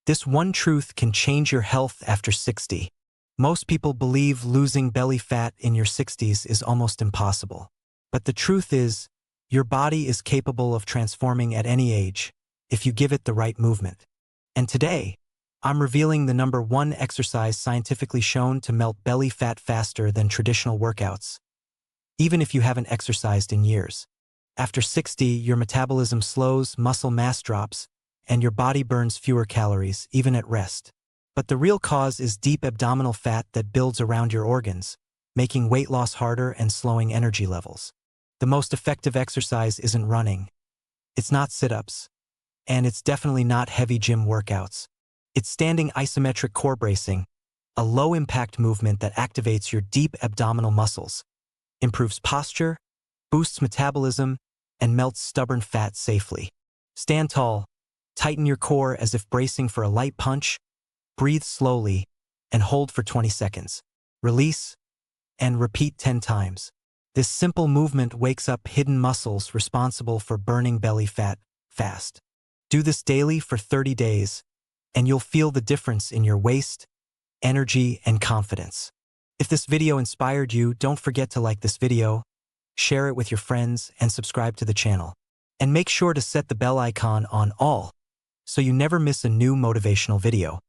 This one truth can change your health after 60. Most people believe losing belly fat in your 60s is almost impossible. But the truth is, your body is capable of transforming at any age if you give it the right movement. And today, I'm revealing the number one exercise scientifically shown to melt belly fat faster than traditional workouts, even if you haven't exercised in years. After 60, your metabolism slows, muscle mass drops, and your body burns fewer calories, even at rest. But the real cause is deep abdominal fat that builds around your organs, making weight loss harder and slowing energy levels. The most effective exercise isn't running. It's not sit-ups. And it's definitely not heavy gym workouts. It's standing isometric core bracing, a low-impact movement that activates your deep abdominal muscles, improves posture, boosts metabolism, and melts stubborn fat safely. Stand tall, tighten your core as if bracing for a light punch, breathe slowly, and hold for 20 seconds. Release, and repeat 10 times. This simple movement wakes up hidden muscles responsible for burning belly fat fast. Do this daily for 30 days, and you'll feel the difference in your waist, energy, and confidence. If this video inspired you, don't forget to like this video, share it with your friends, and subscribe to the channel. And make sure to set the bell icon on all, so you never miss a new motivational video.